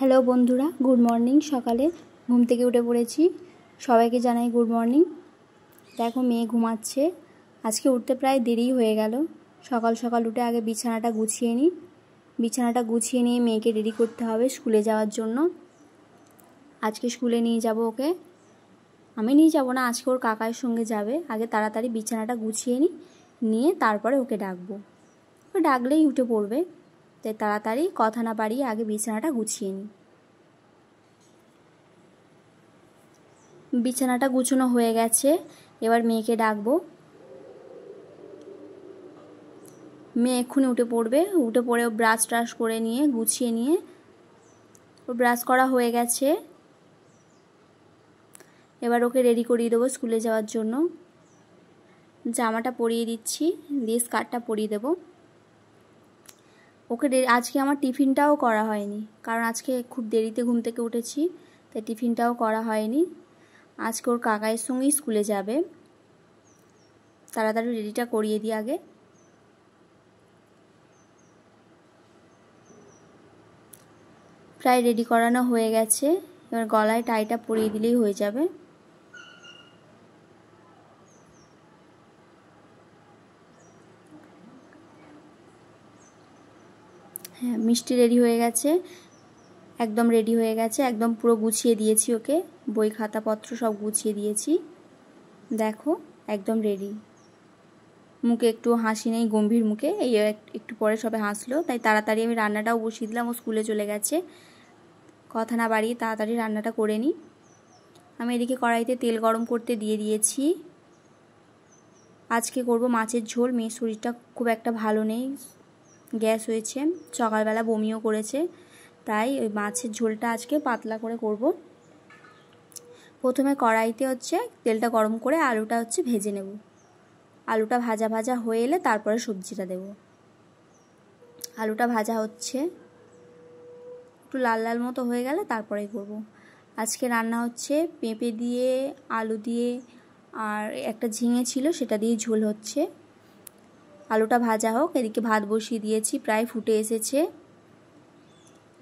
Hello বন্ধুরা, good morning. সকালে ঘুম থেকে উঠে পড়েছি। সবাইকে জানাই গুড মর্নিং। দেখো মেয়ে ঘুমাচ্ছে। আজকে উঠতে প্রায় দেরি হয়ে গেল। সকাল সকাল উঠে আগে বিছানাটা গুছিয়ে নিয়ে মেয়েকে রেডি করতে হবে স্কুলে যাওয়ার জন্য। আজকে স্কুলে নিয়ে যাব ওকে। আমি নিয়ে যাব না, আজকে ওর কাকার সঙ্গে যাবে। আগে তাড়াতাড়ি বিছানাটা গুছিয়ে নিয়ে তারপরে ওকে ডাকবো। ওকে ডাকলেই উঠে পড়বে, তাই তাড়াতাড়ি কথা না বাড়িয়ে আগে বিছানাটা গুছিয়ে নিই। বিছানাটা গুছানো হয়ে গেছে, এবার মেয়েকে ডাকবো। মেয়ে এক্ষুনি উঠে পড়বে। উঠে পড়ে ব্রাশ ট্রাশ করে নিয়ে গুছিয়ে নিয়ে ওর ব্রাশ করা হয়ে গেছে। এবার ওকে রেডি করিয়ে দেবো স্কুলে যাওয়ার জন্য। জামাটা পরিয়ে দিচ্ছি, দিয়ে স্কার্টটা পরিয়ে দেবো ওকে। আজকে আমার টিফিনটাও করা হয়নি, কারণ আজকে খুব দেরিতে ঘুম থেকে উঠেছি, তাই টিফিনটাও করা হয়নি। আজকে ওর কাকায়ের সঙ্গেই স্কুলে যাবে। তাড়াতাড়ি রেডিটা করিয়ে দিই আগে। প্রায় রেডি করানো হয়ে গেছে, এবার গলায় টাইটা পরিয়ে দিলেই হয়ে যাবে। হ্যাঁ, মিষ্টি রেডি হয়ে গেছে, একদম রেডি হয়ে গেছে, একদম পুরো গুছিয়ে দিয়েছি ওকে। বই খাতাপত্র সব গুছিয়ে দিয়েছি। দেখো একদম রেডি। মুখে একটু হাসি নেই, গম্ভীর মুখে। এই একটু পরে সবে হাসলো, তাই তাড়াতাড়ি আমি রান্নাটাও বসিয়ে দিলাম। ও স্কুলে চলে গেছে, কথা না বাড়িয়ে তাড়াতাড়ি রান্নাটা করে নিই। আমি এদিকে কড়াইতে তেল গরম করতে দিয়ে দিয়েছি। আজকে করব মাছের ঝোল। মেয়ের শরীরটা খুব একটা ভালো নেই, গ্যাস হয়েছে, সকালবেলা বমিও করেছে, তাই ওই মাছের ঝোলটা আজকে পাতলা করে করব। প্রথমে কড়াইতে তেলটা গরম করে আলুটা ভেজে নেব। আলুটা ভাজা ভাজা হয়ে এলে তারপরে সবজিটা দেব। আলুটা ভাজা হচ্ছে, একটু লাল লাল মতো হয়ে গেলে তারপরেই করব। আজকে রান্না হচ্ছে পেঁপে দিয়ে, আলু দিয়ে, আর একটা ঝিঙে ছিল সেটা দিয়ে ঝোল হচ্ছে। আলুটা ভাজা হোক, এদিকে ভাত বসিয়ে দিয়েছি, প্রায় ফুটে এসেছে।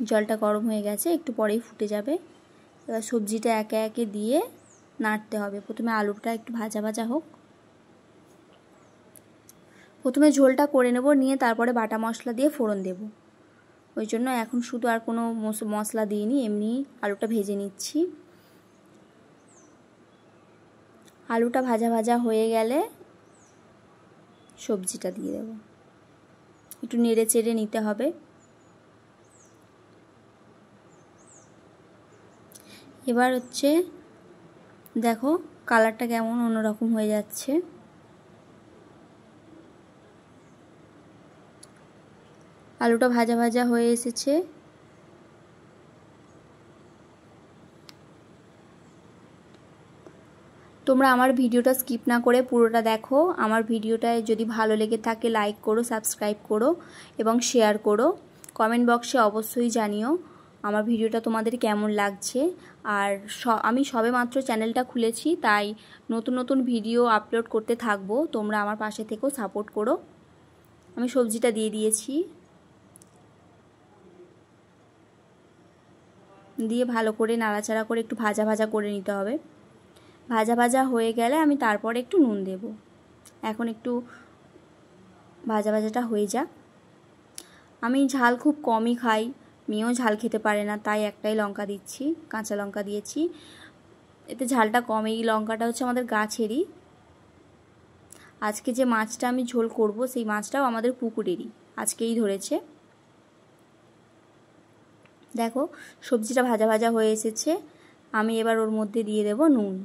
জলটা গরম হয়ে গেছে, একটু পরেই ফুটে যাবে। এবার সবজিটা একে একে দিয়ে নাড়তে হবে। প্রথমে আলুটা একটু ভাজা ভাজা হোক। প্রথমে ঝোলটা করে নেব, নিয়ে তারপরে বাটা মশলা দিয়ে ফোড়ন দেব। ওই জন্য এখন শুধু আর কোনো মশলা দিইনি, এমনি আলুটা ভেজে নিচ্ছি। আলুটা ভাজা ভাজা হয়ে গেলে সবজিটা দিয়ে দেব। একটু নেড়ে চেড়ে নিতে হবে। এবার দেখো কালারটা কেমন অন্যরকম হয়ে যাচ্ছে। আলুটা ভাজা ভাজা হয়ে এসেছে। তোমরা আমার ভিডিওটা স্কিপ না করে পুরোটা দেখো। আমার ভিডিওটায় যদি ভালো লেগে থাকে লাইক করো, সাবস্ক্রাইব করো এবং শেয়ার করো। কমেন্ট বক্সে অবশ্যই জানিও আমার ভিডিওটা তোমাদের কেমন লাগছে। আর আমি সবেমাত্র চ্যানেলটা খুলেছি, তাই নতুন নতুন ভিডিও আপলোড করতে থাকবো। তোমরা আমার পাশে থেকেও সাপোর্ট করো। আমি সবজিটা দিয়ে দিয়েছি, দিয়ে ভালো করে নাড়াচাড়া করে একটু ভাজা ভাজা করে নিতে হবে। ভাজা ভাজা হয়ে গেলে আমি তারপরে একটু নুন দেব। এখন একটু ভাজা ভাজাটা হয়ে যাক। আমি ঝাল খুব কমই খাই, মেয়েও ঝাল খেতে পারে না, তাই একটাই লঙ্কা দিচ্ছি, কাঁচা লঙ্কা দিয়েছি। এতে ঝালটা কম। এই লঙ্কাটা আমাদের গাছেরই। আজকে যে মাছটা আমি ঝোল করব, সেই মাছটাও আমাদের পুকুরেরই, আজকেই ধরেছে। দেখো সবজিটা ভাজা ভাজা হয়ে এসেছে। আমি এবার ওর মধ্যে দিয়ে দেব নুন।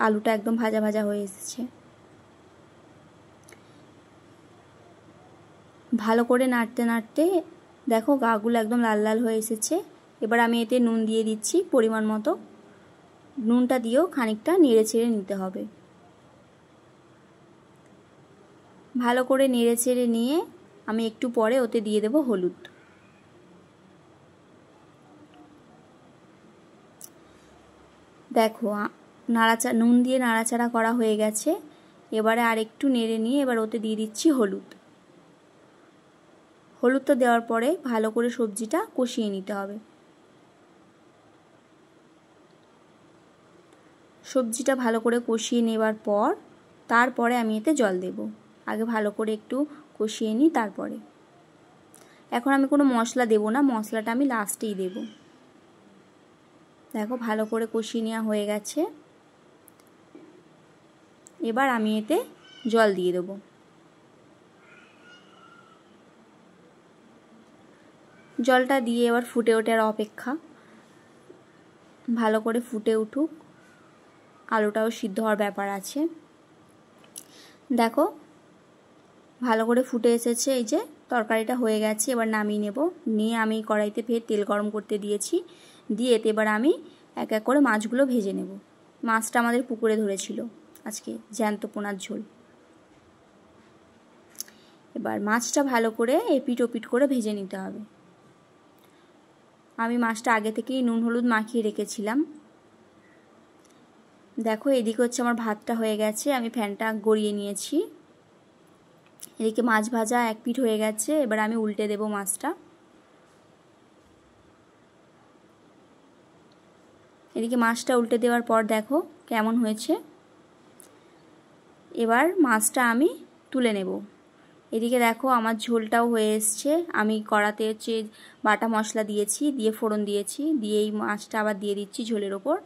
আলুটা একদম ভাজা ভাজা হয়ে এসেছে। ভালো করে নাড়তে নাড়তে দেখো গাগুলো একদম লাল লাল হয়ে এসেছে। এবার আমি এতে নুন দিয়ে দিচ্ছি পরিমাণ মতো। নুনটা দিয়েও খানিকটা নেড়ে চেড়ে নিতে হবে। ভালো করে নেড়ে চেড়ে নিয়ে আমি একটু পরে ওতে দিয়ে দেব হলুদ। দেখো নুন দিয়ে নাড়াচাড়া করা হয়ে গেছে। এবারে আর একটু নেড়ে নিয়ে এবার ওতে দিয়ে দিচ্ছি হলুদ। হলুদটা দেওয়ার পরে ভালো করে সবজিটা কষিয়ে নিতে হবে। সবজিটা ভালো করে কষিয়ে নেবার পর তারপরে আমি এতে জল দেব। আগে ভালো করে একটু কষিয়ে নিই তারপরে। এখন আমি কোনো মশলা দেব না, মশলাটা আমি লাস্টেই দেব। দেখো ভালো করে কষিয়ে নেওয়া হয়ে গেছে। এবার আমি এতে জল দিয়ে দেব। জলটা দিয়ে এবার ফুটে ওঠার অপেক্ষা। ভালো করে ফুটে উঠুক, আলুটাও সিদ্ধ হওয়ার ব্যাপার আছে। দেখো ভালো করে ফুটে এসেছে, এই যে তরকারিটা হয়ে গেছে। এবার নামিয়ে নেব। নিয়ে আমি কড়াইতে ফের তেল গরম করতে দিয়েছি। দিয়ে এতে এবার আমি এক এক করে মাছগুলো ভেজে নেব। মাছটা আমাদের পুকুরে ধরেছিল আজকে, জ্যান্ত পোনার ঝোল। এবার মাছটা ভালো করে এপিট ওপিট করে ভেজে নিতে হবে। আমি মাছটা আগে থেকেই নুন হলুদ মাখিয়ে রেখেছিলাম। দেখো এদিকে হচ্ছে আমার ভাতটা হয়ে গেছে, আমি ফ্যানটা গড়িয়ে নিয়েছি। এদিকে মাছ ভাজা এক পিঠ হয়ে গেছে। এবার আমি উল্টে দেব মাছটা। এদিকে মাছটা উল্টে দেওয়ার পর দেখো কেমন হয়েছে। এবার মাছটা আমি তুলে নেব। এদিকে দেখো আমার ঝোলটাও হয়ে এসছে। আমি কড়াতে হচ্ছে বাটা মশলা দিয়েছি, দিয়ে ফোড়ন দিয়েছি, দিয়ে এই মাছটা আবার দিয়ে দিচ্ছি ঝোলের ওপর।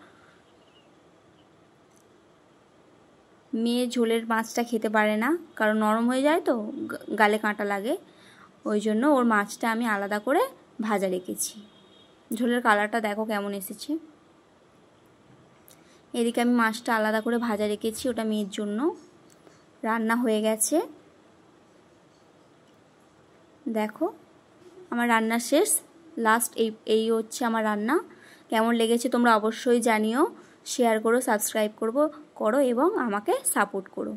মেয়ে ঝোলের মাছটা খেতে পারে না, কারণ নরম হয়ে যায় তো, গালে কাঁটা লাগে। ওই জন্য ওর মাছটা আমি আলাদা করে ভাজা রেখেছি। ঝোলের কালারটা দেখো কেমন এসেছে। এদিকে আমি মাছটা আলাদা করে ভাজা রেখেছি, ওটা মেয়ের জন্য। রান্না হয়ে গেছে। দেখো আমার রান্না শেষ। লাস্ট এই হচ্ছে আমার রান্না। কেমন লেগেছে তোমরা অবশ্যই জানিও। শেয়ার করো, সাবস্ক্রাইব করো এবং আমাকে সাপোর্ট করো।